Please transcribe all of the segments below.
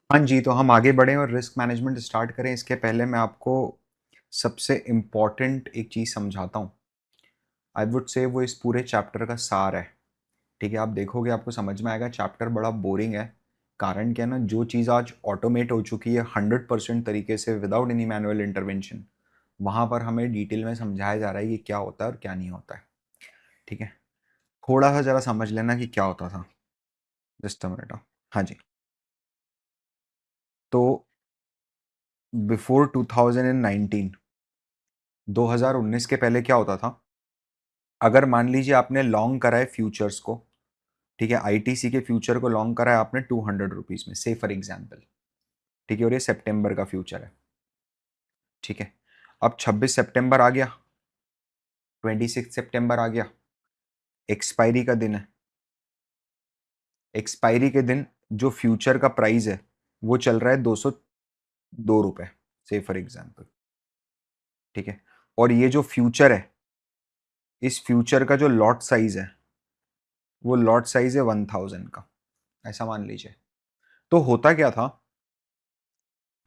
हाँ जी, तो हम आगे बढ़ें और रिस्क मैनेजमेंट स्टार्ट करें इसके पहले मैं आपको सबसे इम्पोर्टेंट एक चीज़ समझाता हूँ। आई वुड से वो इस पूरे चैप्टर का सार है। ठीक है, आप देखोगे आपको समझ में आएगा चैप्टर बड़ा बोरिंग है। कारण क्या है ना, जो चीज़ आज ऑटोमेट हो चुकी है 100% तरीके से विदाउट एनी मैनुअल इंटरवेंशन, वहाँ पर हमें डिटेल में समझाया जा रहा है कि क्या होता है और क्या नहीं होता है। ठीक है, थोड़ा सा ज़रा समझ लेना कि क्या होता था। Just a minute. हाँ जी, तो बिफोर 2019, 2019 के पहले क्या होता था। अगर मान लीजिए आपने लॉन्ग करा है फ्यूचर्स को, ठीक है, आईटीसी के फ्यूचर को लॉन्ग करा है आपने 200 रुपीज़ में, से फॉर एग्जाम्पल। ठीक है, और ये सितंबर का फ्यूचर है। ठीक है, अब 26 सितंबर आ गया, 26 सितंबर आ गया, एक्सपायरी का दिन है। एक्सपायरी के दिन जो फ्यूचर का प्राइस है वो चल रहा है 202 रुपये, से फॉर एग्जाम्पल। ठीक है, और ये जो फ्यूचर है, इस फ्यूचर का जो लॉट साइज है वो लॉट साइज है 1000 का, ऐसा मान लीजिए। तो होता क्या था,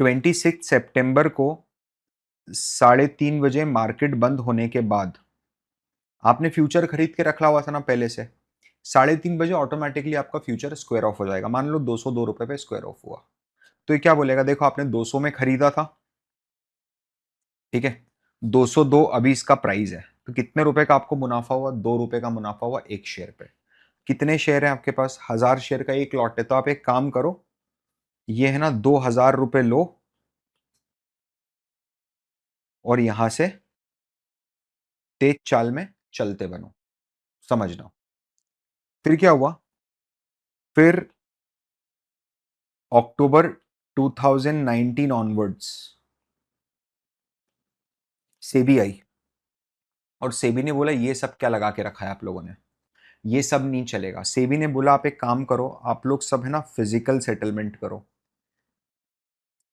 26 सितंबर को 3:30 बजे मार्केट बंद होने के बाद आपने फ्यूचर खरीद के रखा हुआ था ना पहले से, 3:30 बजे ऑटोमेटिकली आपका फ्यूचर स्क्वायर ऑफ हो जाएगा। मान लो 202 रुपए पे स्क्वायर ऑफ हुआ, तो ये क्या बोलेगा, देखो आपने 200 में खरीदा था। ठीक है, 202 अभी इसका प्राइस है, तो कितने रुपए का आपको मुनाफा हुआ, 2 रुपए का मुनाफा हुआ एक शेयर पे। कितने शेयर है आपके पास, 1000 शेयर का एक लॉट है। तो आप एक काम करो, ये है ना 2000 रुपए लो और यहां से तेज चाल में चलते बनो, समझना। फिर क्या हुआ, फिर अक्टूबर 2019 ऑनवर्ड्स सेबी आई, और सेबी ने बोला ये सब क्या लगा के रखा है आप लोगों ने, ये सब नहीं चलेगा। सेबी ने बोला आप एक काम करो, आप लोग सब है ना फिजिकल सेटलमेंट करो।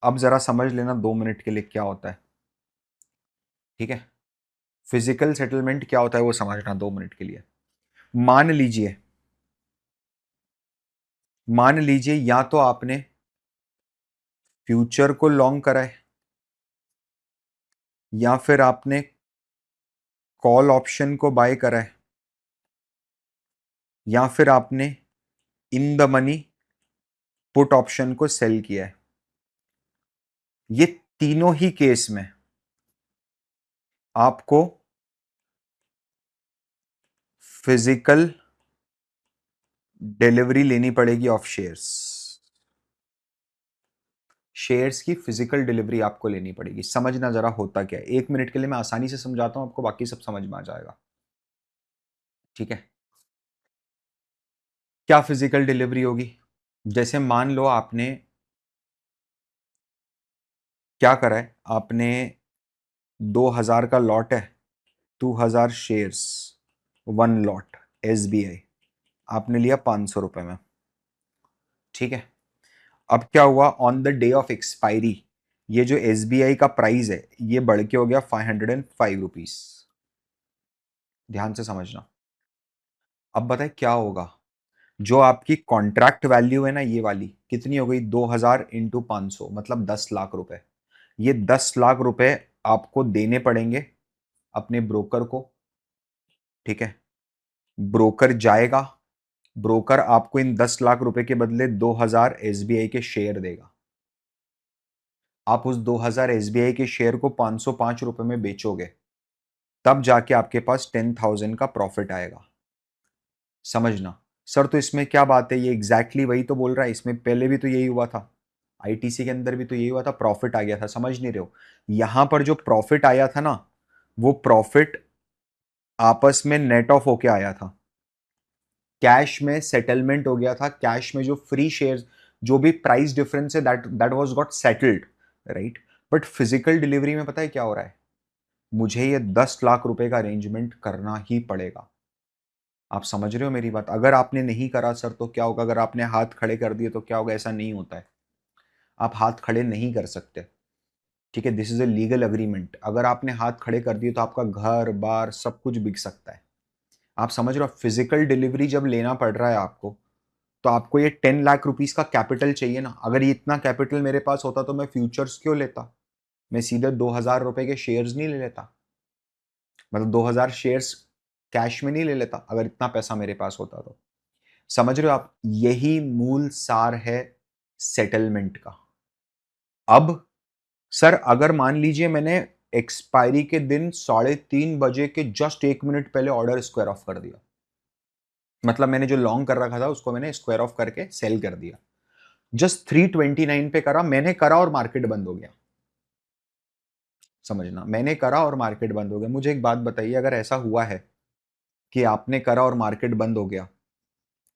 अब जरा समझ लेना 2 मिनट के लिए क्या होता है। ठीक है, फिजिकल सेटलमेंट क्या होता है वो समझना 2 मिनट के लिए। मान लीजिए, मान लीजिए या तो आपने फ्यूचर को लॉन्ग करा है, या फिर आपने कॉल ऑप्शन को बाय करा है, या फिर आपने in the money put option को सेल किया है। ये तीनों ही केस में आपको फिजिकल डिलीवरी लेनी पड़ेगी ऑफ शेयर्स। शेयर्स की फिजिकल डिलीवरी आपको लेनी पड़ेगी। समझना जरा होता क्या है, 1 मिनट के लिए मैं आसानी से समझाता हूं आपको, बाकी सब समझ में आ जाएगा। ठीक है, क्या फिजिकल डिलीवरी होगी, जैसे मान लो आपने क्या करा है, आपने 2000 का लॉट है, 2000 शेयर्स, 1 लॉट एसबीआई, आपने लिया 500 रुपए में। ठीक है, अब क्या हुआ, on the day of expiry ये जो एसबीआई का प्राइस है ये बढ़ के हो गया 505 रुपीज। ध्यान से समझना। अब बताए क्या होगा, जो आपकी कॉन्ट्रैक्ट वैल्यू है ना ये वाली कितनी हो गई, 2000 × 500 मतलब 10 लाख रुपए। ये 10 लाख रुपए आपको देने पड़ेंगे अपने ब्रोकर को। ठीक है, ब्रोकर जाएगा, ब्रोकर आपको इन 10 लाख रुपए के बदले 2000 एसबीआई के शेयर देगा। आप उस 2000 एसबीआई के शेयर को 505 रुपए में बेचोगे, तब जाके आपके पास 10,000 का प्रॉफिट आएगा। समझना। सर तो इसमें क्या बात है, ये एग्जैक्टली वही तो बोल रहा है, इसमें पहले भी तो यही हुआ था, आईटीसी के अंदर भी तो यही हुआ था, प्रॉफिट आ गया था। समझ नहीं रहे हो, यहां पर जो प्रॉफिट आया था ना, वो प्रॉफिट आपस में नेट ऑफ होके आया था, कैश में सेटलमेंट हो गया था। कैश में जो फ्री शेयर, जो भी प्राइस डिफरेंस है, that that was got settled, right. But physical delivery में पता है क्या हो रहा है, मुझे ये 10 लाख रुपए का अरेंजमेंट करना ही पड़ेगा। आप समझ रहे हो मेरी बात, अगर आपने नहीं करा सर तो क्या होगा, अगर आपने हाथ खड़े कर दिए तो क्या होगा, ऐसा नहीं होता है। आप हाथ खड़े नहीं कर सकते। ठीक है, this is a legal agreement. अगर आपने हाथ खड़े कर दिए तो आपका घर बार सब कुछ बिक सकता है। आप समझ रहे हो, फिजिकल डिलीवरी जब लेना पड़ रहा है आपको, तो आपको ये 10 लाख रुपीस का कैपिटल चाहिए ना। अगर ये इतना कैपिटल मेरे पास होता तो मैं फ्यूचर्स क्यों लेता? मैं सीधे 2,000 रुपए के शेयर्स नहीं ले लेता, मतलब 2,000 शेयर्स कैश में नहीं ले लेता अगर इतना पैसा मेरे पास होता तो। समझ रहे हो आप? यही मूल सार है सेटलमेंट का। अब सर अगर मान लीजिए मैंने एक्सपायरी के दिन 3:30 बजे के जस्ट 1 मिनट पहले ऑर्डर स्क्वायर ऑफ कर दिया, मतलब मैंने जो लॉन्ग कर रखा था उसको मैंने स्क्वायर ऑफ करके सेल कर दिया, जस्ट 329 पे करा, मैंने करा और मार्केट बंद हो गया। समझना, मैंने करा और मार्केट बंद हो गया। मुझे एक बात बताइए, अगर ऐसा हुआ है कि आपने करा और मार्केट बंद हो गया,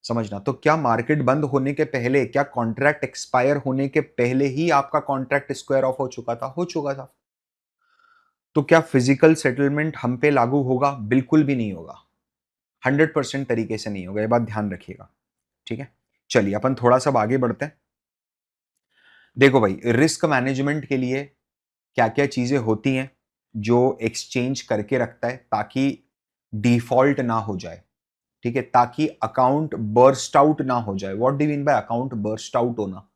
समझना, तो क्या मार्केट बंद होने के पहले, क्या कॉन्ट्रैक्ट एक्सपायर होने के पहले ही आपका कॉन्ट्रैक्ट स्क्वायर ऑफ हो चुका था? हो चुका था। तो क्या फिजिकल सेटलमेंट हम पे लागू होगा? बिल्कुल भी नहीं होगा, 100% तरीके से नहीं होगा, ये बात ध्यान रखिएगा। ठीक है, चलिए अपन थोड़ा सा आगे बढ़ते हैं। देखो भाई, रिस्क मैनेजमेंट के लिए क्या क्या चीजें होती हैं जो एक्सचेंज करके रखता है ताकि डिफॉल्ट ना हो जाए, ठीक है, ताकि अकाउंट बर्स्ट आउट ना हो जाए। What do mean by account burst out होना?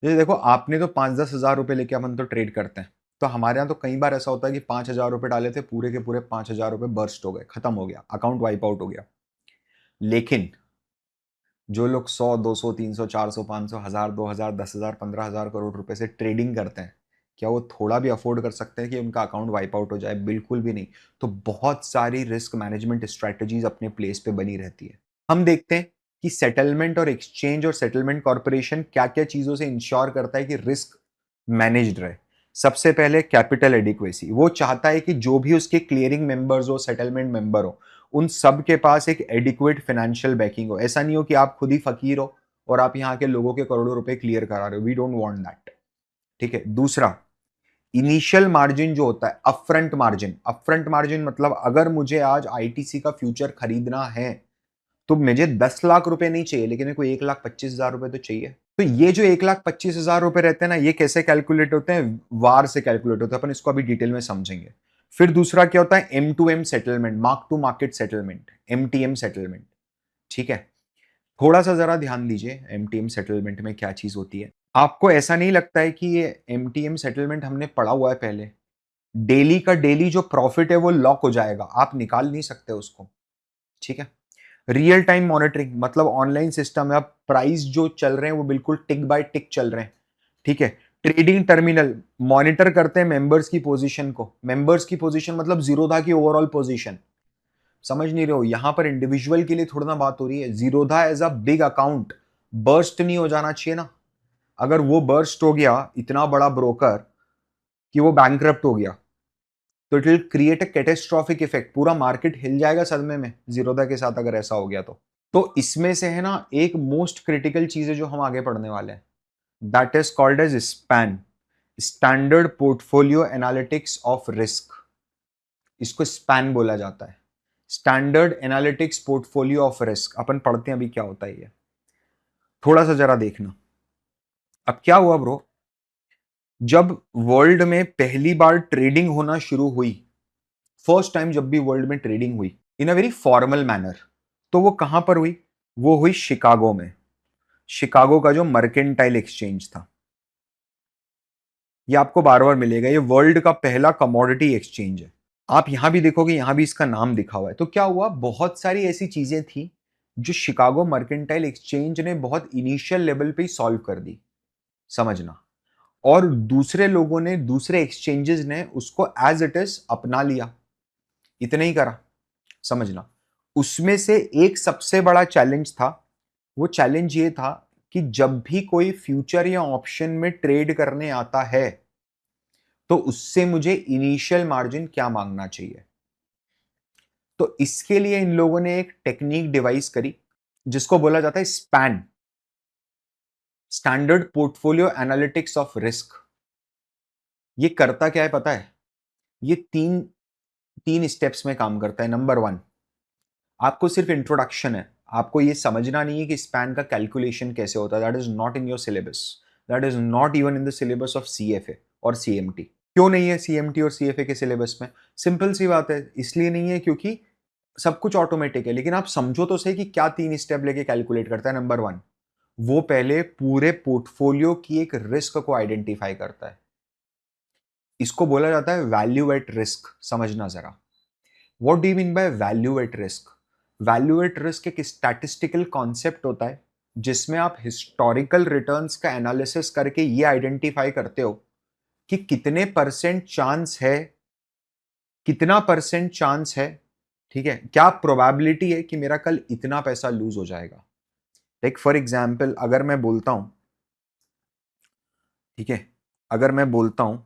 जैसे देखो, आपने तो 5-10 हज़ार रुपए लेके अपन तो ट्रेड करते हैं, तो हमारे यहाँ तो कई बार ऐसा होता है कि 5,000 रुपए डाले थे, पूरे के पूरे 5,000 रुपए बर्स्ट हो गए, खत्म हो गया, अकाउंट वाइप आउट हो गया। लेकिन जो लोग 100, 200, 300, 400, 500, 1,000, 2,000, 10,000, 15,000 करोड़ रुपए से ट्रेडिंग करते हैं, क्या वो थोड़ा भी अफोर्ड कर सकते हैं कि उनका अकाउंट वाइप आउट हो जाए? बिल्कुल भी नहीं। तो बहुत सारी रिस्क मैनेजमेंट स्ट्रेटजीज अपने प्लेस पे बनी रहती है। हम देखते हैं कि सेटलमेंट और एक्सचेंज और सेटलमेंट कॉर्पोरेशन क्या क्या चीजों से इंश्योर करता है कि रिस्क मैनेज्ड रहे। सबसे पहले कैपिटल एडिक्वेसी, वो चाहता है कि जो भी उसके क्लियरिंग मेंबर्स हो, सेटलमेंट मेंबर हो, उन सब के पास एक एडिक्वेट फाइनेंशियल बैकिंग हो। ऐसा नहीं हो कि आप खुद ही फकीर हो और आप यहाँ के लोगों के करोड़ों रुपए क्लियर करा रहे हो। We don't want that. ठीक है। दूसरा, इनिशियल मार्जिन जो होता है, अपफ्रंट मार्जिन। अपफ्रंट मार्जिन मतलब अगर मुझे आज आईटीसी का फ्यूचर खरीदना है तो मुझे 10 लाख रुपए नहीं चाहिए, लेकिन मेरे को 1,25,000 रुपए तो चाहिए। तो ये जो 1,25,000 रुपए रहते हैं ना, ये कैसे कैलकुलेट होते हैं? वार से कैलकुलेट होते हैं, अपन इसको अभी डिटेल में समझेंगे। फिर दूसरा क्या होता है? M to M settlement, mark to market settlement, MTM settlement. ठीक है, थोड़ा सा जरा ध्यान दीजिए, एमटीएम सेटलमेंट में क्या चीज होती है। आपको ऐसा नहीं लगता है कि ये एमटीएम सेटलमेंट हमने पढ़ा हुआ है पहले? डेली का डेली जो प्रॉफिट है वो लॉक हो जाएगा, आप निकाल नहीं सकते उसको। ठीक है। रियल टाइम मॉनिटरिंग मतलब ऑनलाइन सिस्टम है, अब प्राइस जो चल रहे हैं वो बिल्कुल टिक बाय टिक चल रहे हैं। ठीक है। ट्रेडिंग टर्मिनल मॉनिटर करते हैं मेंबर्स की पोजीशन को। मेंबर्स की पोजीशन मतलब जीरोधा की ओवरऑल पोजीशन। समझ नहीं रहे हो? यहां पर इंडिविजुअल के लिए थोड़ा ना बात हो रही है। Zerodha as a big account burst नहीं हो जाना चाहिए ना। अगर वो बर्स्ट हो गया, इतना बड़ा ब्रोकर, कि वो बैंकरप्ट हो गया, तो it will create a catastrophic effect, पूरा मार्केट हिल जाएगा सदमे में जीरोधा के साथ अगर ऐसा हो गया तो इसमें से है ना एक मोस्ट क्रिटिकल चीज है जो हम आगे पढ़ने वाले हैं, that is called as SPAN, standard portfolio analytics of risk. इसको स्पैन बोला जाता है, standard analytics portfolio of risk. अपन पढ़ते हैं अभी क्या होता है ये, थोड़ा सा जरा देखना। अब क्या हुआ ब्रो, जब वर्ल्ड में पहली बार ट्रेडिंग होना शुरू हुई, फर्स्ट टाइम जब भी वर्ल्ड में ट्रेडिंग हुई इन अ वेरी फॉर्मल मैनर, तो वो कहां पर हुई? वो हुई शिकागो में। शिकागो का जो मर्केंटाइल एक्सचेंज था, ये आपको बार बार मिलेगा, ये वर्ल्ड का पहला कमोडिटी एक्सचेंज है। आप यहां भी देखोगे, यहां भी इसका नाम दिखा हुआ है। तो क्या हुआ, बहुत सारी ऐसी चीजें थी जो शिकागो मर्केंटाइल एक्सचेंज ने बहुत इनिशियल लेवल पे ही सॉल्व कर दी, समझना, और दूसरे लोगों ने, दूसरे एक्सचेंजेस ने उसको एज इट इज अपना लिया, इतना ही करा, समझना। उसमें से एक सबसे बड़ा चैलेंज था, वो चैलेंज ये था कि जब भी कोई फ्यूचर या ऑप्शन में ट्रेड करने आता है तो उससे मुझे इनिशियल मार्जिन क्या मांगना चाहिए। तो इसके लिए इन लोगों ने एक टेक्निक डिवाइस करी जिसको बोला जाता है span, standard portfolio analytics of risk. ये करता क्या है पता है? ये तीन तीन स्टेप्स में काम करता है। नंबर वन, आपको सिर्फ इंट्रोडक्शन है, आपको ये समझना नहीं है कि स्पैन का कैलकुलेशन कैसे होता है। That is not in your syllabus, that is not even in the syllabus of CFA और सीएमटी। क्यों नहीं है सीएमटी और सीएफए के सिलेबस में? सिंपल सी बात है, इसलिए नहीं है क्योंकि सब कुछ ऑटोमेटिक है। लेकिन आप समझो तो सही कि क्या तीन स्टेप लेके कैलकुलेट करता है। नंबर वन, वो पहले पूरे पोर्टफोलियो की एक रिस्क को आइडेंटिफाई करता है। इसको बोला जाता है वैल्यू एट रिस्क। समझना जरा, what do you mean by value at risk? Value at risk एक स्टैटिस्टिकल कॉन्सेप्ट होता है जिसमें आप हिस्टोरिकल रिटर्न्स का एनालिसिस करके ये आइडेंटिफाई करते हो कि कितने परसेंट चांस है, कितना परसेंट चांस है, ठीक है, क्या प्रोबेबिलिटी है कि मेरा कल इतना पैसा लूज हो जाएगा। लाइक फॉर एग्जाम्पल अगर मैं बोलता हूं, ठीक है, अगर मैं बोलता हूं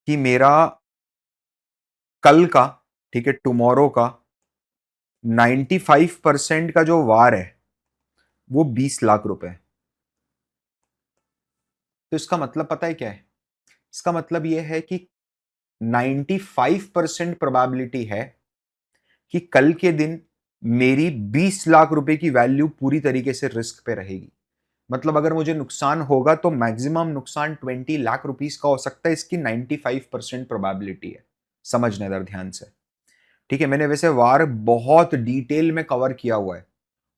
कि मेरा कल का, ठीक है, टुमारो का 95% का जो वार है वो 20 लाख रुपए है। तो इसका मतलब पता है क्या है? इसका मतलब यह है कि 95% प्रोबेबिलिटी है कि कल के दिन मेरी 20 लाख रुपए की वैल्यू पूरी तरीके से रिस्क पे रहेगी। मतलब अगर मुझे नुकसान होगा तो मैक्सिमम नुकसान 20 लाख रुपीस का हो सकता है, इसकी 95% प्रोबेबिलिटी है। समझना इधर ध्यान से, ठीक है। मैंने वैसे वार बहुत डिटेल में कवर किया हुआ है,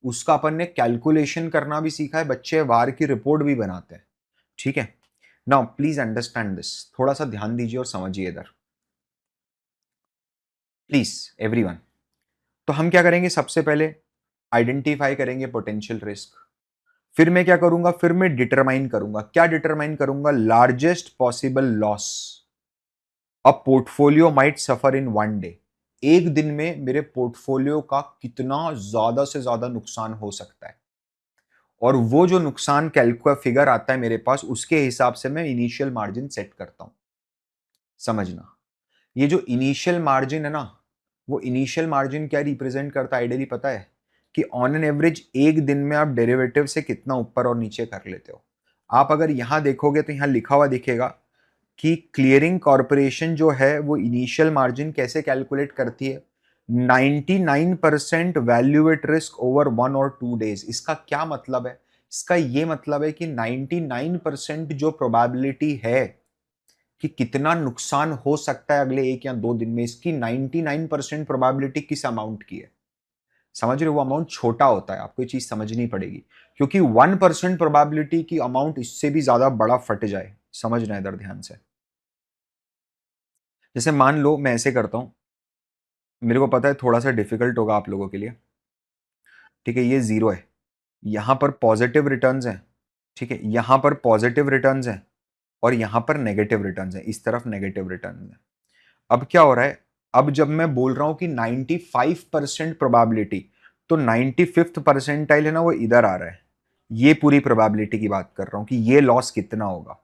उसका अपन ने कैलकुलेशन करना भी सीखा है, बच्चे वार की रिपोर्ट भी बनाते हैं, ठीक है। नाउ प्लीज अंडरस्टैंड दिस, थोड़ा सा ध्यान दीजिए और समझिए इधर, प्लीज एवरीवन। तो हम क्या करेंगे, सबसे पहले आइडेंटिफाई करेंगे पोटेंशियल रिस्क। फिर मैं क्या करूंगा, फिर मैं डिटरमाइन करूंगा, क्या डिटरमाइन करूंगा, largest possible loss a portfolio might suffer in one day. एक दिन में मेरे पोर्टफोलियो का कितना ज्यादा से ज्यादा नुकसान हो सकता है, और वो जो नुकसान कैलकुलेट फिगर आता है मेरे पास, उसके हिसाब से मैं इनिशियल मार्जिन सेट करता हूं। समझना, ये जो इनिशियल मार्जिन है ना, वो इनिशियल मार्जिन क्या रिप्रेजेंट करता है आइडियली पता है? कि ऑन एन एवरेज एक दिन में आप डेरिवेटिव से कितना ऊपर और नीचे कर लेते हो। आप अगर यहां देखोगे तो यहां लिखा हुआ दिखेगा कि क्लियरिंग कॉरपोरेशन जो है वो इनिशियल मार्जिन कैसे कैलकुलेट करती है, 99% वैल्यू एट रिस्क ओवर 1 और 2 डेज। इसका क्या मतलब है? इसका ये मतलब है कि 99% जो प्रोबेबिलिटी है कि कितना नुकसान हो सकता है अगले 1 या 2 दिन में, इसकी 99% प्रोबेबिलिटी किस अमाउंट की है? समझ रहे हो? वो अमाउंट छोटा होता है, आपको ये चीज समझनी पड़ेगी, क्योंकि 1% प्रोबेबिलिटी की अमाउंट इससे भी ज्यादा बड़ा फट जाए। समझना इधर ध्यान से। जैसे मान लो मैं ऐसे करता हूं, मेरे को पता है थोड़ा सा डिफिकल्ट होगा आप लोगों के लिए, ठीक है, ये जीरो है, यहां पर पॉजिटिव रिटर्न्स हैं, ठीक है, यहां पर पॉजिटिव रिटर्न्स हैं, और यहां पर नेगेटिव रिटर्न्स हैं, इस तरफ नेगेटिव रिटर्न्स हैं। अब क्या हो रहा है, अब जब मैं बोल रहा हूं कि 95% प्रोबेबिलिटी, तो 95th परसेंटाइल है ना, वो इधर आ रहा है। ये पूरी प्रोबेबिलिटी की बात कर रहा हूं कि ये लॉस कितना होगा।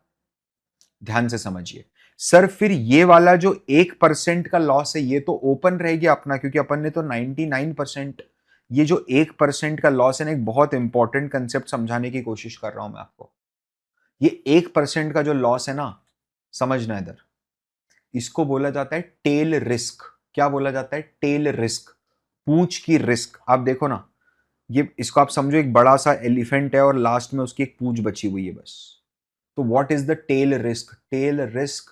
ध्यान से समझिए सर, फिर ये वाला जो 1% का लॉस है ये तो ओपन रहेगी अपना, क्योंकि अपन ने तो 99%। ये जो 1% का लॉस है ना, एक बहुत इंपॉर्टेंट कंसेप्ट समझाने की कोशिश कर रहा हूं मैं आपको। ये 1% का जो लॉस है ना, समझना इधर, इसको बोला जाता है टेल रिस्क। क्या बोला जाता है? टेल रिस्क, पूंछ की रिस्क। आप देखो ना, ये इसको आप समझो एक बड़ा सा एलिफेंट है और लास्ट में उसकी एक पूंछ बची हुई है बस। तो what is the tail risk? Tail risk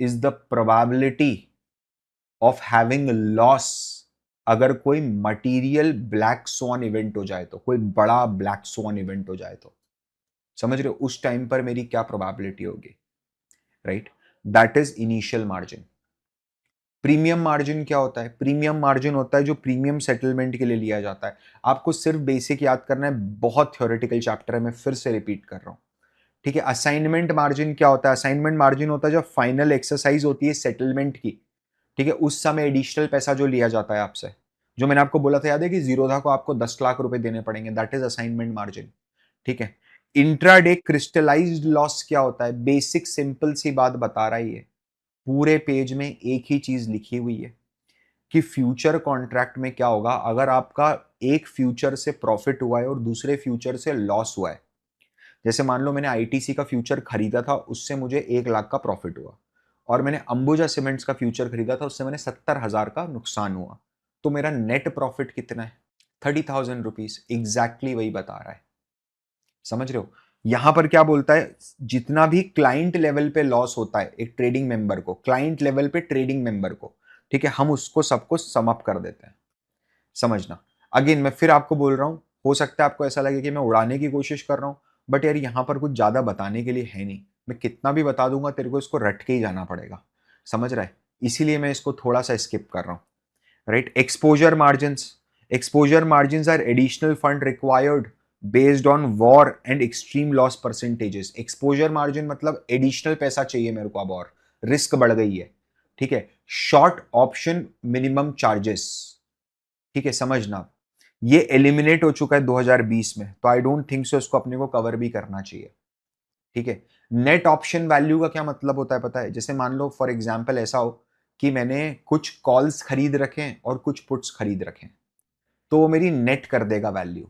is the probability of having loss अगर कोई मटीरियल ब्लैक स्वान इवेंट हो जाए, तो कोई बड़ा ब्लैक स्वान इवेंट हो जाए तो। समझ रहे हो? उस टाइम पर मेरी क्या प्रोबेबिलिटी होगी, right? That is initial margin. Premium margin क्या होता है? प्रीमियम मार्जिन होता है जो प्रीमियम सेटलमेंट के लिए लिया जाता है। आपको सिर्फ बेसिक याद करना है, बहुत थ्योरेटिकल चैप्टर है, मैं फिर से रिपीट कर रहा हूं, ठीक है। असाइनमेंट मार्जिन क्या होता है? असाइनमेंट मार्जिन होता है जब फाइनल एक्सरसाइज होती है सेटलमेंट की, ठीक है, उस समय एडिशनल पैसा जो लिया जाता है आपसे, जो मैंने आपको बोला था याद है कि जीरोधा को आपको 10 लाख रुपए देने पड़ेंगे, दैट इज असाइनमेंट मार्जिन, ठीक है। इंट्राडे क्रिस्टलाइज्ड लॉस क्या होता है? बेसिक सिंपल सी बात बता रहा है, ये पूरे पेज में एक ही चीज लिखी हुई है कि फ्यूचर कॉन्ट्रैक्ट में क्या होगा अगर आपका एक फ्यूचर से प्रॉफिट हुआ है और दूसरे फ्यूचर से लॉस हुआ है। जैसे मान लो मैंने आईटीसी का फ्यूचर खरीदा था, उससे मुझे 1 लाख का प्रॉफिट हुआ, और मैंने अंबुजा सीमेंट्स का फ्यूचर खरीदा था, उससे मैंने 70,000 का नुकसान हुआ, तो मेरा नेट प्रॉफिट कितना है? 30,000 रुपीज। एग्जैक्टली वही बता रहा है। समझ रहे हो? यहां पर क्या बोलता है, जितना भी क्लाइंट लेवल पे लॉस होता है एक ट्रेडिंग मेंबर को, क्लाइंट लेवल पे ट्रेडिंग मेंबर को, ठीक है, हम उसको सबको सम अप कर देते हैं। समझना, अगेन मैं फिर आपको बोल रहा हूं, हो सकता है आपको ऐसा लगे कि मैं उड़ाने की कोशिश कर रहा हूँ, बट यार यहाँ पर कुछ ज़्यादा बताने के लिए है नहीं। मैं कितना भी बता दूंगा तेरे को इसको रट के ही जाना पड़ेगा, समझ रहा है? इसीलिए मैं इसको थोड़ा सा स्किप कर रहा हूँ, right? Exposure margin are additional fund required based on VaR and extreme loss percentages. Exposure margin मतलब एडिशनल पैसा चाहिए मेरे को अब, और रिस्क बढ़ गई है, ठीक है? शॉर्ट ऑप्शन मिनिमम चार्जेस, ठीक है, समझना, ये एलिमिनेट हो चुका है 2020 में, तो आई डोंट थिंक सो इसको अपने को कवर भी करना चाहिए, ठीक है? नेट ऑप्शन वैल्यू का क्या मतलब होता है पता है? जैसे मान लो फॉर एग्जांपल ऐसा हो कि मैंने कुछ कॉल्स खरीद रखे और कुछ पुट्स खरीद रखे, तो वो मेरी नेट कर देगा वैल्यू।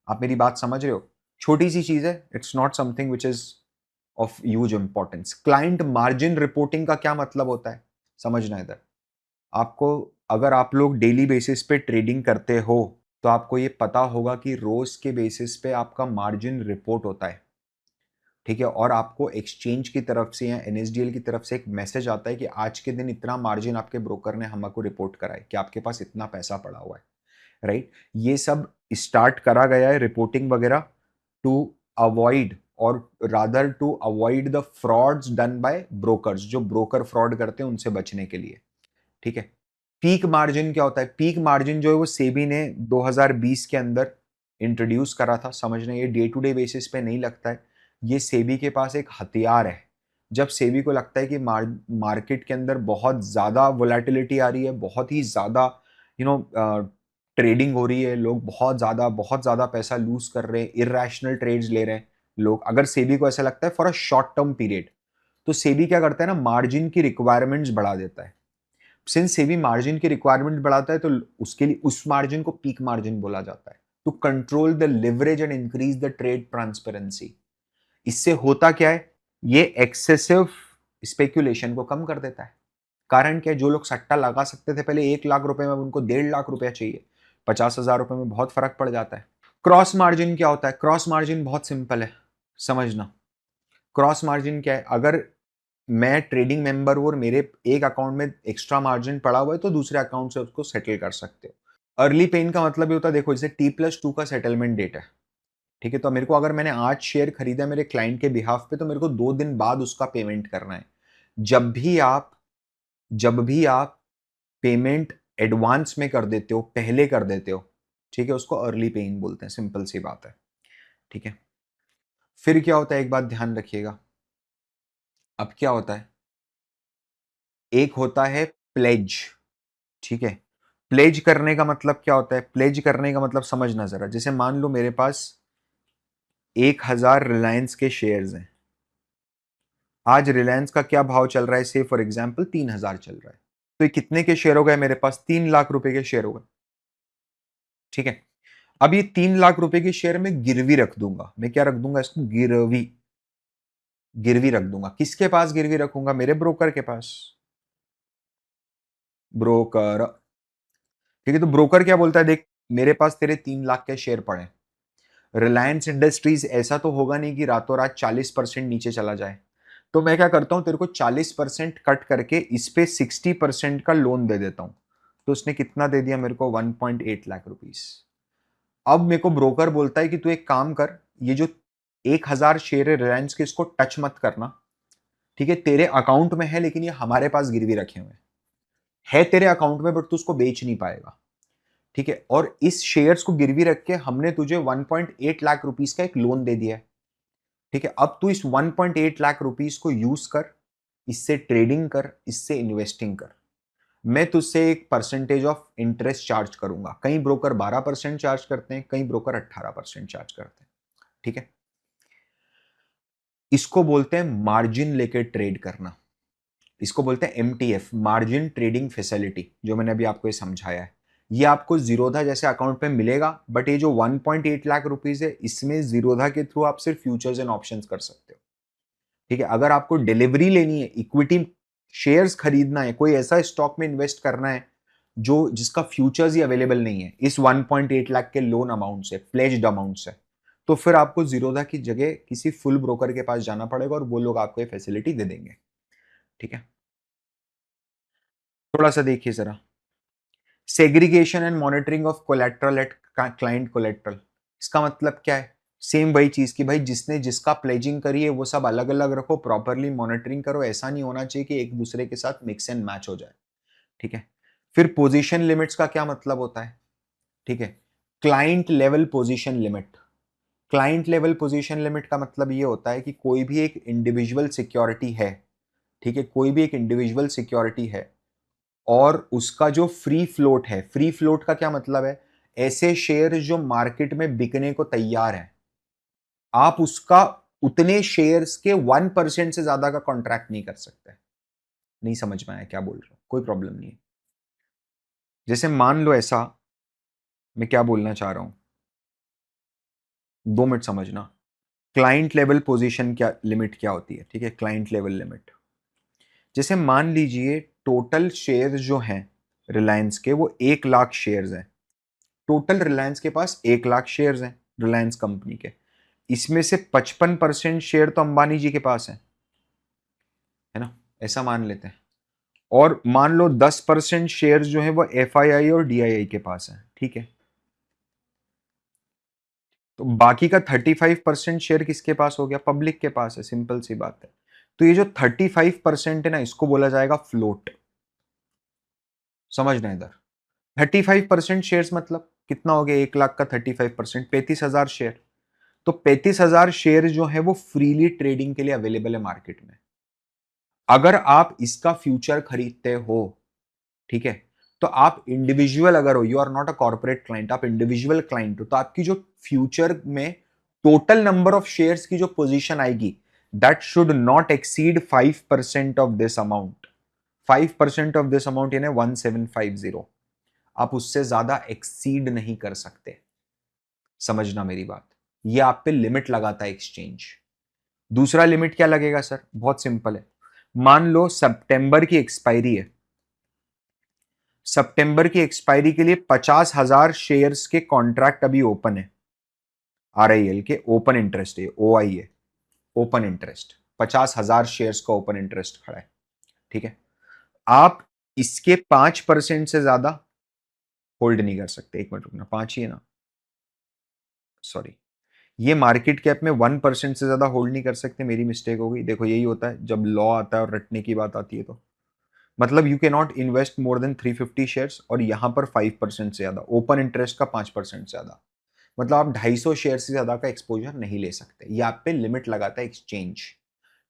आप मेरी बात समझ रहे हो? छोटी सी चीज है, it's not something which is of huge importance. Client margin reporting का क्या मतलब होता है, समझना इधर। आपको, अगर आप लोग डेली बेसिस पे ट्रेडिंग करते हो तो आपको ये पता होगा कि रोज के बेसिस पे आपका मार्जिन रिपोर्ट होता है, ठीक है? और आपको एक्सचेंज की तरफ से या एनएसडीएल की तरफ से एक मैसेज आता है कि आज के दिन इतना मार्जिन आपके ब्रोकर ने हमको रिपोर्ट करा है कि आपके पास इतना पैसा पड़ा हुआ है, राइट? ये सब स्टार्ट करा गया है रिपोर्टिंग वगैरह टू अवॉइड, और rather to avoid the frauds done by brokers, जो ब्रोकर फ्रॉड करते हैं उनसे बचने के लिए, ठीक है? पीक मार्जिन क्या होता है? पीक मार्जिन जो है वो सेबी ने 2020 के अंदर इंट्रोड्यूस करा था, समझना, ये डे टू डे बेसिस पे नहीं लगता है, ये सेबी के पास एक हथियार है। जब सेबी को लगता है कि मार्केट के अंदर बहुत ज़्यादा वोलेटिलिटी आ रही है, बहुत ही ज़्यादा यू नो ट्रेडिंग हो रही है, लोग बहुत ज़्यादा पैसा लूज कर रहे हैं, इरेशनल ट्रेड्स ले रहे हैं लोग, अगर सेबी को ऐसा लगता है for a short term period, तो सेबी क्या करता है ना, मार्जिन की रिक्वायरमेंट्स बढ़ा देता है। सिंस सेबी मार्जिन की रिक्वायरमेंट बढ़ाता है तो उसके लिए उस मार्जिन को पीक मार्जिन बोला जाता है, to control the leverage and increase the trade transparency. इससे होता क्या है, ये एक्सेसिव स्पेक्यूलेशन को कम कर देता है। कारण क्या है, जो लोग सट्टा लगा सकते थे पहले 1 लाख रुपए में, अब उनको 1.5 लाख रुपया चाहिए, 50,000 रुपए में बहुत फर्क पड़ जाता है। क्रॉस मार्जिन क्या होता है? क्रॉस मार्जिन बहुत सिंपल है, समझना। क्रॉस मार्जिन क्या है, अगर मैं ट्रेडिंग मेंबर हूं और मेरे एक अकाउंट में एक्स्ट्रा मार्जिन पड़ा हुआ है तो दूसरे अकाउंट से उसको सेटल कर सकते हो। अर्ली पेन का मतलब ये होता है, देखो जैसे T+2 का सेटलमेंट डेट है, ठीक है? तो मेरे को, अगर मैंने आज शेयर खरीदा मेरे क्लाइंट के बिहाफ पे, तो मेरे को 2 दिन बाद उसका पेमेंट करना है। जब भी आप पेमेंट एडवांस में कर देते हो, पहले कर देते हो, ठीक है, उसको अर्ली पेइंग बोलते हैं, सिंपल सी बात है, ठीक है? फिर क्या होता है, एक बात ध्यान रखिएगा। अब क्या होता है, एक होता है प्लेज, ठीक है? प्लेज करने का मतलब क्या होता है? प्लेज करने का मतलब समझना जरा, जैसे मान लो मेरे पास 1,000 रिलायंस के शेयर्स हैं। आज रिलायंस का क्या भाव चल रहा है? से फॉर एग्जांपल 3,000 चल रहा है, तो ये कितने के शेयर हो गए मेरे पास? 3 लाख रुपए के शेयर हो गए, ठीक है? अब ये 3 लाख रुपए के शेयर में गिरवी रख दूंगा, मैं क्या रख दूंगा इसको? गिरवी, गिरवी रख दूंगा। किसके पास गिरवी रखूंगा? मेरे ब्रोकर के पास। ब्रोकर, ठीक है? तो ब्रोकर क्या बोलता है, देख मेरे पास तेरे 3 लाख के शेयर पड़े, रिलायंस इंडस्ट्रीज ऐसा तो होगा नहीं कि रातों रात 40% नीचे चला जाए, तो मैं क्या करता हूं, तेरे को 40% कट करके इस पे 60% का लोन दे देता हूं। तो उसने कितना दे दिया मेरे को? 1.8 लाख रुपीस। अब मेरे को ब्रोकर बोलता है कि तू एक काम कर, ये जो 1,000 शेयर है रिलायंस के, इसको टच मत करना, ठीक है? तेरे अकाउंट में है लेकिन ये हमारे पास गिरवी रखे हुए है तेरे अकाउंट में, बट तू उसको बेच नहीं पाएगा, ठीक है? और इस शेयर्स को गिरवी रख के हमने तुझे 1.8 लाख रुपीस का एक लोन दे दिया है, ठीक है? अब तू इस 1.8 लाख रुपीस को यूज कर, इससे ट्रेडिंग कर, इससे इन्वेस्टिंग कर। मैं तुझसे एक परसेंटेज ऑफ इंटरेस्ट चार्ज करूंगा। कई ब्रोकर 12% चार्ज करते हैं, कई ब्रोकर 18% चार्ज करते हैं, ठीक है? इसको बोलते हैं मार्जिन लेकर ट्रेड करना। इसको बोलते हैं एमटीएफ, मार्जिन ट्रेडिंग फैसिलिटी, जो मैंने अभी आपको ये समझाया है। ये आपको जीरोधा जैसे अकाउंट पे मिलेगा, बट ये जो 1.8 लाख रुपीस है, इसमें जीरोधा के थ्रू आप सिर्फ फ्यूचर्स एंड ऑप्शंस कर सकते हो, ठीक है? अगर आपको डिलीवरी लेनी है, इक्विटी शेयर्स खरीदना है, कोई ऐसा स्टॉक में इन्वेस्ट करना है जो जिसका फ्यूचर्स ही अवेलेबल नहीं है इस 1.8 लाख के लोन अमाउंट से, प्लेज्ड अमाउंट से, तो फिर आपको जीरोधा की जगह किसी फुल ब्रोकर के पास जाना पड़ेगा और वो लोग आपको ये फैसिलिटी दे देंगे, ठीक है? थोड़ा सा देखिए जरा, segregation and monitoring of collateral at client collateral. इसका मतलब क्या है? सेम वही चीज कि भाई जिसने जिसका प्लेजिंग करी है वो सब अलग अलग रखो, प्रॉपरली मॉनिटरिंग करो, ऐसा नहीं होना चाहिए कि एक दूसरे के साथ मिक्स एंड मैच हो जाए। ठीक है। फिर पोजीशन लिमिट्स का क्या मतलब होता है? ठीक है, client level position limit. Client level position limit का मतलब ये होता है कि कोई भी एक इंडिविजुअल सिक्योरिटी है, ठीक है, कोई भी एक इंडिविजुअल सिक्योरिटी है और उसका जो फ्री फ्लोट है, फ्री फ्लोट का क्या मतलब है? ऐसे शेयर जो मार्केट में बिकने को तैयार है, आप उसका उतने शेयर्स के 1% से ज्यादा का कॉन्ट्रैक्ट नहीं कर सकते। नहीं समझ में आया क्या बोल रहा हूं? कोई प्रॉब्लम नहीं है। जैसे मान लो ऐसा, मैं क्या बोलना चाह रहा हूं, 2 मिनट समझना। क्लाइंट लेवल पोजीशन क्या लिमिट क्या होती है? ठीक है, क्लाइंट लेवल लिमिट, जैसे मान लीजिए टोटल शेयर जो हैं रिलायंस के, वो 1 लाख शेयर्स हैं। टोटल रिलायंस के पास 1 लाख शेयर्स हैं रिलायंस कंपनी के। इसमें से 55% शेयर तो अंबानी जी के पास है ना, ऐसा मान लेते हैं। और मान लो 10% शेयर जो है वो एफआईआई और डीआईआई के पास है। ठीक है, तो बाकी का 35% शेयर किसके पास हो गया? पब्लिक के पास है। सिंपल सी बात है। तो ये जो 35% है ना, इसको बोला जाएगा फ्लोट। समझना इधर, 35% शेयर मतलब कितना हो गया? 1 लाख का 35%, 35,000 शेयर। तो 35,000 शेयर जो है वो फ्रीली ट्रेडिंग के लिए अवेलेबल है मार्केट में। अगर आप इसका फ्यूचर खरीदते हो, ठीक है, तो आप इंडिविजुअल अगर हो, you are not a corporate client, आप इंडिविजुअल क्लाइंट हो, तो आपकी जो फ्यूचर में टोटल नंबर ऑफ शेयर्स की जो पोजीशन आएगी, that should not exceed 5% of this amount. 5% of this amount यानी 1750। आप उससे ज्यादा एक्सीड नहीं कर सकते। समझना मेरी बात, ये आप पे लिमिट लगाता है एक्सचेंज। दूसरा लिमिट क्या लगेगा सर? बहुत सिंपल है। मान लो सितंबर की एक्सपायरी है, सितंबर की एक्सपायरी के लिए 50,000 शेयर्स के कॉन्ट्रैक्ट अभी ओपन है। आरआईएल के ओपन इंटरेस्ट है, ओआई है, ओपन इंटरेस्ट 50,000 शेयर्स का ओपन इंटरेस्ट खड़ा है। ठीक है, आप इसके 5% से ज्यादा होल्ड नहीं कर सकते। एक मिनट रुकना, 5 ही है ना, सॉरी, ये मार्केट कैप में 1% से ज्यादा होल्ड नहीं कर सकते। मेरी मिस्टेक हो गई। देखो यही होता है जब लॉ आता है और रटने की बात आती है, तो मतलब you can not invest more than 350 shares, और यहां पर 5% से ज्यादा, ओपन इंटरेस्ट का 5% से ज्यादा, मतलब आप 250 शेयर से ज्यादा का एक्सपोजर नहीं ले सकते। ये आप पे लिमिट लगाता है एक्सचेंज।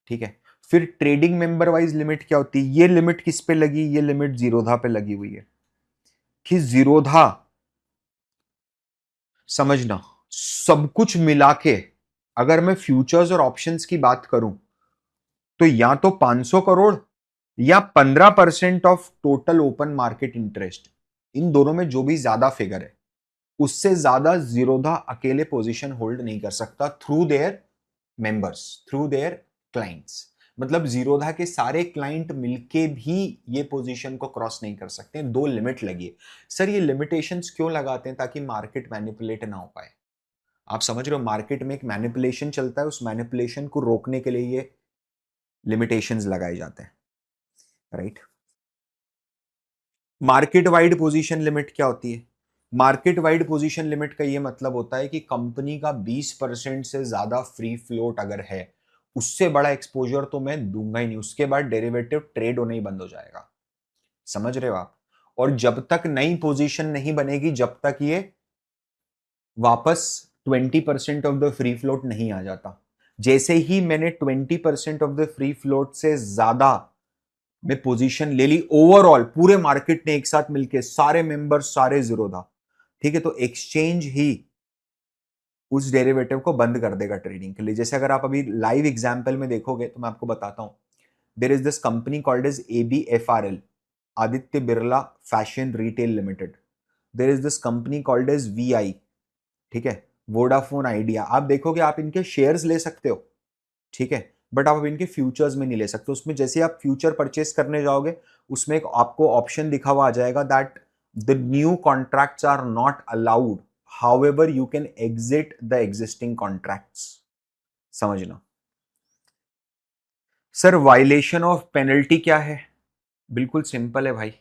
ठीक है, फिर ट्रेडिंग मेंबर वाइज लिमिट क्या होती है? ये लिमिट किस पे लगी? ये लिमिट जीरोधा पे लगी हुई है कि जीरोधा, समझना, सब कुछ मिला के अगर मैं फ्यूचर्स और ऑप्शंस की बात करूं, तो या तो 500 करोड़ या 15% of total open market interest, इन दोनों में जो भी ज्यादा फिगर है, उससे ज्यादा जीरोधा अकेले पोजीशन होल्ड नहीं कर सकता through their members, through their clients. मतलब जीरोधा के सारे क्लाइंट मिलके भी ये पोजीशन को क्रॉस नहीं कर सकते। 2 लिमिट लगी है। सर ये लिमिटेशंस क्यों लगाते हैं? ताकि मार्केट मैनिपुलेट ना हो पाए। आप समझ रहे हो, मार्केट में एक मैनिपुलेशन चलता है, उस मैनिपुलेशन को रोकने के लिए ये लिमिटेशंस लगाए जाते हैं। Right. Market wide position limit क्या होती है? मार्केट वाइड पोजीशन लिमिट का ये मतलब होता है कि कंपनी का 20% से ज्यादा फ्री फ्लोट अगर है, उससे बड़ा एक्सपोजर तो मैं दूंगा ही नहीं। उसके बाद डेरिवेटिव ट्रेड होना ही बंद हो जाएगा। समझ रहे हो आप? और जब तक नई पोजीशन नहीं बनेगी, जब तक ये वापस 20% ऑफ द फ्री फ्लोट नहीं आ जाता। जैसे ही मैंने 20% ऑफ द फ्री फ्लोट से ज्यादा में पोजीशन ले ली, ओवरऑल पूरे मार्केट ने एक साथ मिलके, सारे मेंबर सारे जीरोधा, ठीक है, तो एक्सचेंज ही उस डेरिवेटिव को बंद कर देगा ट्रेडिंग के लिए। जैसे अगर आप अभी लाइव एग्जांपल में देखोगे तो मैं आपको बताता हूं। There is this company called as ABFRL, Aditya Birla Fashion Retail Limited. There is this company called as VI, ठीक है, वोडाफोन आइडिया। आप देखोगे, आप इनके शेयर्स ले सकते हो, ठीक है, बट आप इनके फ्यूचर्स में नहीं ले सकते। उसमें जैसे आप फ्यूचर परचेस करने जाओगे, उसमें एक आपको ऑप्शन दिखा हुआ आ जाएगा that the new contracts are not allowed, however you can exit the existing contracts. समझना। सर वायलेशन ऑफ पेनल्टी क्या है? बिल्कुल सिंपल है भाई,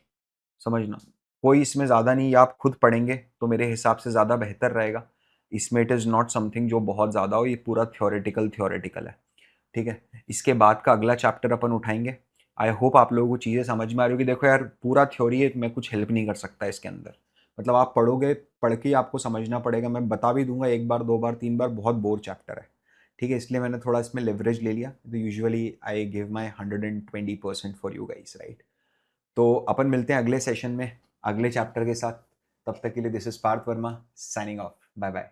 समझना, कोई इसमें ज्यादा नहीं, आप खुद पढ़ेंगे तो मेरे हिसाब से ज्यादा बेहतर रहेगा। इसमें इट इज़ नॉट समथिंग जो बहुत ज़्यादा हो, ये पूरा थ्योरेटिकल है, ठीक है। इसके बाद का अगला चैप्टर अपन उठाएंगे। आई होप आप लोगों को चीज़ें समझ में आ रही होगी। देखो यार, पूरा थ्योरी है, मैं कुछ हेल्प नहीं कर सकता इसके अंदर, मतलब आप पढ़ोगे, पढ़ के ही आपको समझना पड़ेगा। मैं बता भी दूंगा एक बार, दो बार, तीन बार, बहुत बोर चैप्टर है, ठीक है। इसलिए मैंने थोड़ा इसमें लेवरेज ले लिया। तो usually I give my 120% for you guys, right. तो अपन मिलते हैं अगले सेशन में अगले चैप्टर के साथ। तब तक के लिए this is Parth Verma signing off. Bye bye.